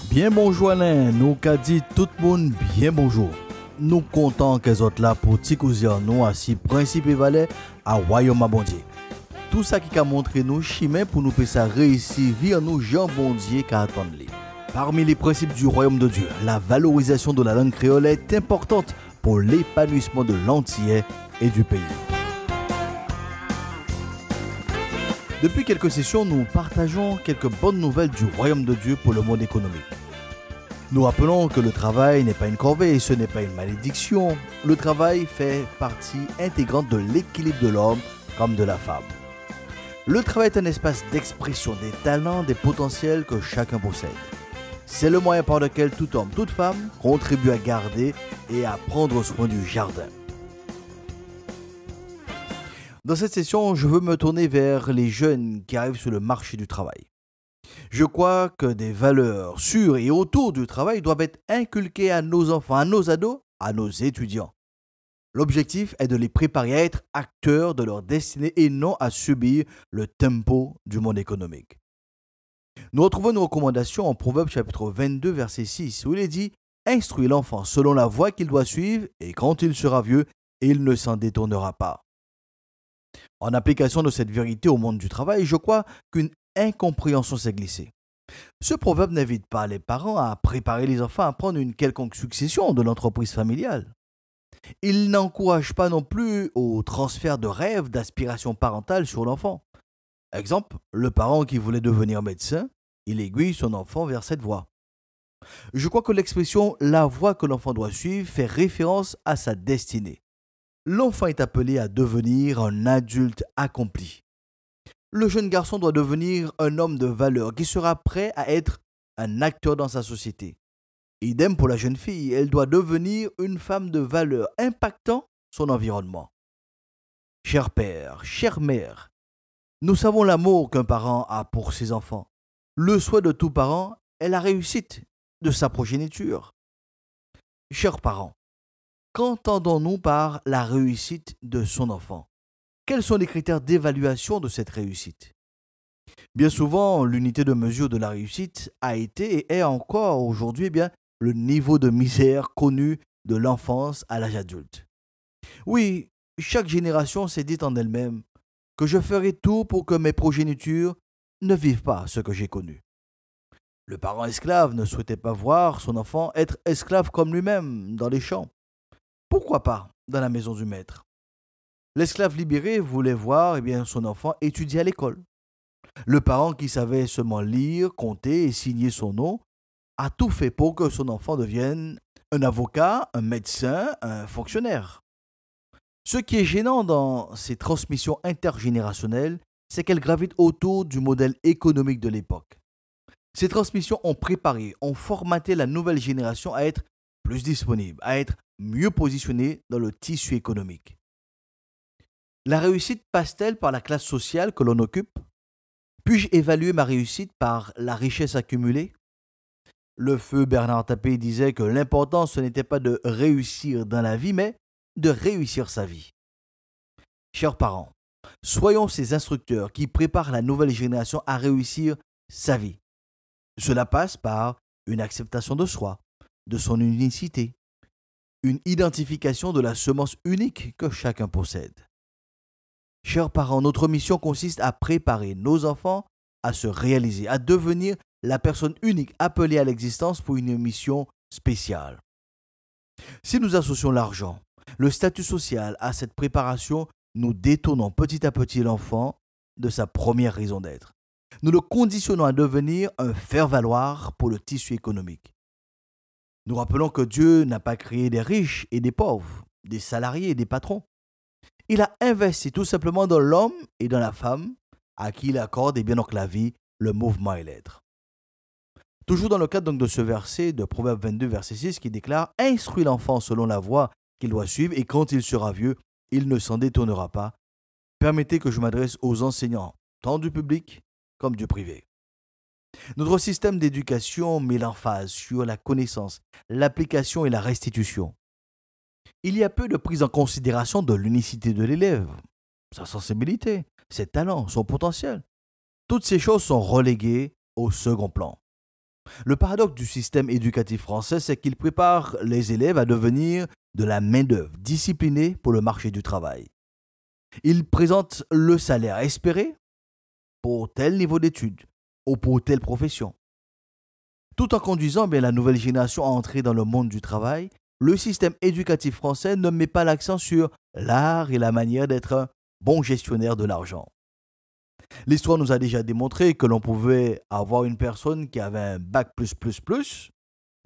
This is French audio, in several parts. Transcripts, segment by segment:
Bien bonjour Alain, nous qu'a dit tout le monde bien bonjour. Nous comptons que autres là pour t'icouser nous assis principe et valet à Royaume à Bondier. Tout ça qui a montré nous chemin pour nous faire réussir vivre nous Jean Bondier qu'à attendre. Parmi les principes du royaume de Dieu, la valorisation de la langue créole est importante pour l'épanouissement de l'antillais et du pays. Depuis quelques sessions, nous partageons quelques bonnes nouvelles du royaume de Dieu pour le monde économique. Nous rappelons que le travail n'est pas une corvée et ce n'est pas une malédiction. Le travail fait partie intégrante de l'équilibre de l'homme comme de la femme. Le travail est un espace d'expression des talents, des potentiels que chacun possède. C'est le moyen par lequel tout homme, toute femme contribue à garder et à prendre soin du jardin. Dans cette session, je veux me tourner vers les jeunes qui arrivent sur le marché du travail. Je crois que des valeurs sur et autour du travail doivent être inculquées à nos enfants, à nos ados, à nos étudiants. L'objectif est de les préparer à être acteurs de leur destinée et non à subir le tempo du monde économique. Nous retrouvons nos recommandations en Proverbes chapitre 22 verset 6 où il est dit « Instruis l'enfant selon la voie qu'il doit suivre et quand il sera vieux, il ne s'en détournera pas. » En application de cette vérité au monde du travail, je crois qu'une incompréhension s'est glissée. Ce proverbe n'invite pas les parents à préparer les enfants à prendre une quelconque succession de l'entreprise familiale. Il n'encourage pas non plus au transfert de rêves, d'aspirations parentales sur l'enfant. Exemple, le parent qui voulait devenir médecin, il aiguille son enfant vers cette voie. Je crois que l'expression « la voie que l'enfant doit suivre » fait référence à sa destinée. L'enfant est appelé à devenir un adulte accompli. Le jeune garçon doit devenir un homme de valeur qui sera prêt à être un acteur dans sa société. Idem pour la jeune fille, elle doit devenir une femme de valeur impactant son environnement. Cher père, chère mère, nous savons l'amour qu'un parent a pour ses enfants. Le souhait de tout parent est la réussite de sa progéniture. Chers parents, qu'entendons-nous par la réussite de son enfant? Quels sont les critères d'évaluation de cette réussite? Bien souvent, l'unité de mesure de la réussite a été et est encore aujourd'hui le niveau de misère connu de l'enfance à l'âge adulte. Oui, chaque génération s'est dit en elle-même que je ferai tout pour que mes progénitures ne vivent pas ce que j'ai connu. Le parent esclave ne souhaitait pas voir son enfant être esclave comme lui-même dans les champs. Pourquoi pas dans la maison du maître? L'esclave libéré voulait voir son enfant étudier à l'école. Le parent qui savait seulement lire, compter et signer son nom a tout fait pour que son enfant devienne un avocat, un médecin, un fonctionnaire. Ce qui est gênant dans ces transmissions intergénérationnelles, c'est qu'elles gravitent autour du modèle économique de l'époque. Ces transmissions ont préparé, ont formaté la nouvelle génération à être plus disponible, à être mieux positionnée dans le tissu économique. La réussite passe-t-elle par la classe sociale que l'on occupe? Puis-je évaluer ma réussite par la richesse accumulée? Le feu Bernard Tapie disait que l'important ce n'était pas de réussir dans la vie, mais de réussir sa vie. Chers parents, soyons ces instructeurs qui préparent la nouvelle génération à réussir sa vie. Cela passe par une acceptation de soi, de son unicité, une identification de la semence unique que chacun possède. Chers parents, notre mission consiste à préparer nos enfants à se réaliser, à devenir la personne unique appelée à l'existence pour une mission spéciale. Si nous associons l'argent, le statut social à cette préparation, nous détournons petit à petit l'enfant de sa première raison d'être. Nous le conditionnons à devenir un faire-valoir pour le tissu économique. Nous rappelons que Dieu n'a pas créé des riches et des pauvres, des salariés et des patrons. Il a investi tout simplement dans l'homme et dans la femme à qui il accorde la vie, le mouvement et l'être. Toujours dans le cadre de ce verset de Proverbe 22, verset 6 qui déclare « Instruis l'enfant selon la voie qu'il doit suivre et quand il sera vieux, il ne s'en détournera pas. » Permettez que je m'adresse aux enseignants, tant du public comme du privé. Notre système d'éducation met l'emphase sur la connaissance, l'application et la restitution. Il y a peu de prise en considération de l'unicité de l'élève, sa sensibilité, ses talents, son potentiel. Toutes ces choses sont reléguées au second plan. Le paradoxe du système éducatif français, c'est qu'il prépare les élèves à devenir de la main-d'œuvre disciplinée pour le marché du travail. Il présente le salaire espéré pour tel niveau d'études ou pour telle profession. Tout en conduisant la nouvelle génération à entrer dans le monde du travail, le système éducatif français ne met pas l'accent sur l'art et la manière d'être un bon gestionnaire de l'argent. L'histoire nous a déjà démontré que l'on pouvait avoir une personne qui avait un bac plus,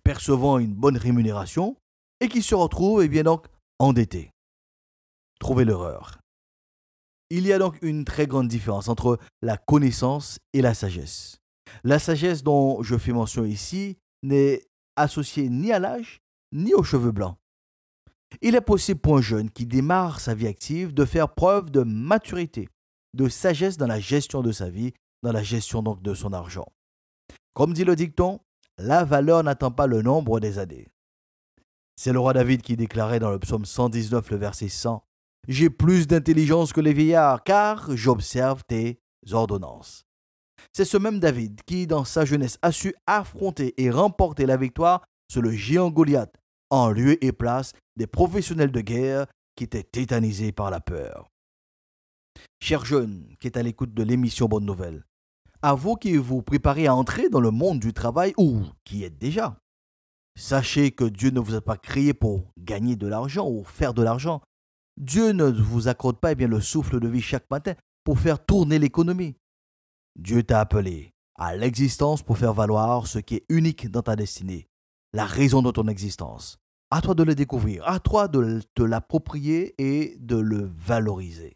percevant une bonne rémunération, et qui se retrouve donc endetté. Trouvez l'erreur. Il y a donc une très grande différence entre la connaissance et la sagesse. La sagesse dont je fais mention ici n'est associée ni à l'âge, ni aux cheveux blancs. Il est possible pour un jeune qui démarre sa vie active de faire preuve de maturité, de sagesse dans la gestion de sa vie, dans la gestion donc de son argent. Comme dit le dicton, la valeur n'attend pas le nombre des années. C'est le roi David qui déclarait dans le psaume 119, le verset 100, « J'ai plus d'intelligence que les vieillards, car j'observe tes ordonnances. » C'est ce même David qui, dans sa jeunesse, a su affronter et remporter la victoire sur le géant Goliath, en lieu et place des professionnels de guerre qui étaient tétanisés par la peur. Chers jeunes qui êtes à l'écoute de l'émission Bonne Nouvelle, à vous qui vous préparez à entrer dans le monde du travail ou qui êtes déjà, sachez que Dieu ne vous a pas créé pour gagner de l'argent ou faire de l'argent. Dieu ne vous accorde pas le souffle de vie chaque matin pour faire tourner l'économie. Dieu t'a appelé à l'existence pour faire valoir ce qui est unique dans ta destinée, la raison de ton existence. À toi de le découvrir, à toi de te l'approprier et de le valoriser.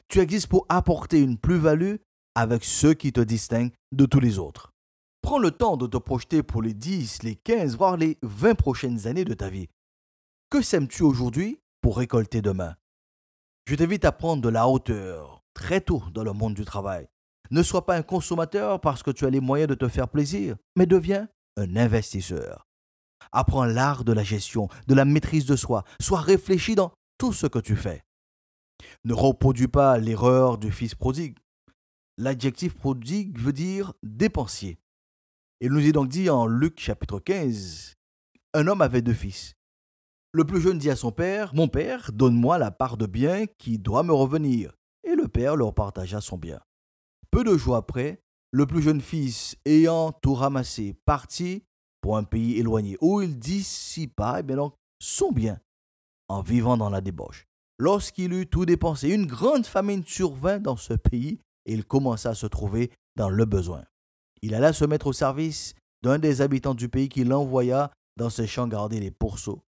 Tu existes pour apporter une plus-value avec ceux qui te distinguent de tous les autres. Prends le temps de te projeter pour les 10, les 15, voire les 20 prochaines années de ta vie. Que sèmes-tu aujourd'hui pour récolter demain? Je t'invite à prendre de la hauteur très tôt dans le monde du travail. Ne sois pas un consommateur parce que tu as les moyens de te faire plaisir, mais deviens un investisseur. Apprends l'art de la gestion, de la maîtrise de soi. Sois réfléchi dans tout ce que tu fais. Ne reproduis pas l'erreur du fils prodigue. L'adjectif prodigue veut dire dépensier. Il nous est donc dit en Luc chapitre 15, un homme avait 2 fils. Le plus jeune dit à son père, « Mon père, donne-moi la part de bien qui doit me revenir. » Et le père leur partagea son bien. Peu de jours après, le plus jeune fils, ayant tout ramassé, partit pour un pays éloigné où il dissipa donc, son bien en vivant dans la débauche. Lorsqu'il eut tout dépensé, une grande famine survint dans ce pays et il commença à se trouver dans le besoin. Il alla se mettre au service d'un des habitants du pays qui l'envoya dans ses champs garder les pourceaux.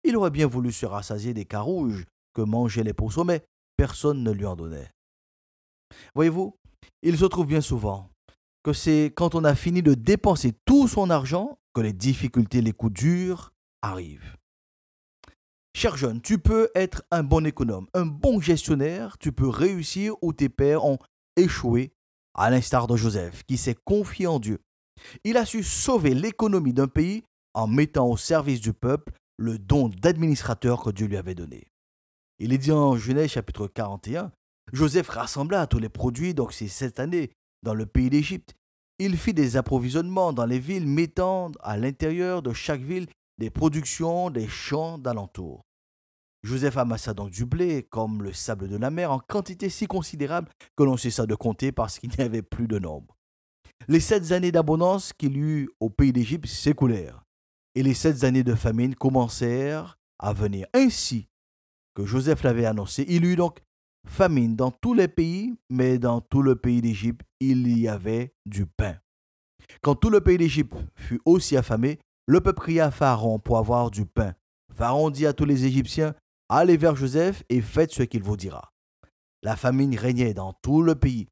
Il aurait bien voulu se rassasier des carouges que mangeaient les pourceaux, mais personne ne lui en donnait. Voyez-vous, il se trouve bien souvent que c'est quand on a fini de dépenser tout son argent que les difficultés, les coups durs arrivent. Cher jeune, tu peux être un bon économe, un bon gestionnaire, tu peux réussir où tes pères ont échoué, à l'instar de Joseph, qui s'est confié en Dieu. Il a su sauver l'économie d'un pays en mettant au service du peuple le don d'administrateur que Dieu lui avait donné. Il est dit en Genèse chapitre 41, Joseph rassembla tous les produits, donc c'est cette année, dans le pays d'Égypte. Il fit des approvisionnements dans les villes, mettant à l'intérieur de chaque ville des productions des champs d'alentour. Joseph amassa donc du blé, comme le sable de la mer, en quantité si considérable que l'on cessa de compter parce qu'il n'y avait plus de nombre. Les 7 années d'abondance qu'il eut au pays d'Égypte s'écoulèrent, et les 7 années de famine commencèrent à venir. Ainsi que Joseph l'avait annoncé, il eut donc famine dans tous les pays, mais dans tout le pays d'Égypte, il y avait du pain. Quand tout le pays d'Égypte fut aussi affamé, le peuple cria à Pharaon pour avoir du pain. Pharaon dit à tous les Égyptiens, « Allez vers Joseph et faites ce qu'il vous dira. » La famine régnait dans tout le pays.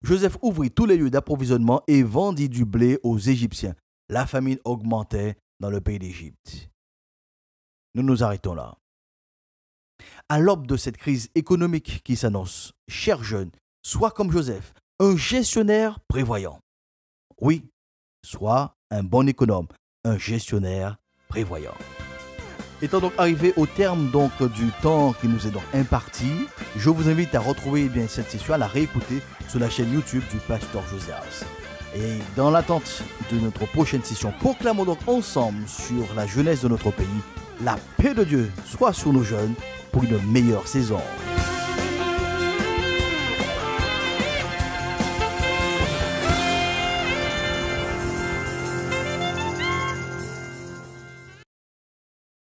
Joseph ouvrit tous les lieux d'approvisionnement et vendit du blé aux Égyptiens. La famine augmentait dans le pays d'Égypte. Nous nous arrêtons là. À l'aube de cette crise économique qui s'annonce, cher jeune, sois comme Joseph, un gestionnaire prévoyant. Oui, sois un bon économe, un gestionnaire prévoyant. Étant donc arrivé au terme donc du temps qui nous est donc imparti, je vous invite à retrouver cette session, à la réécouter sur la chaîne YouTube du Pasteur Josias. Et dans l'attente de notre prochaine session, proclamons donc ensemble sur la jeunesse de notre pays, la paix de Dieu soit sur nos jeunes pour une meilleure saison.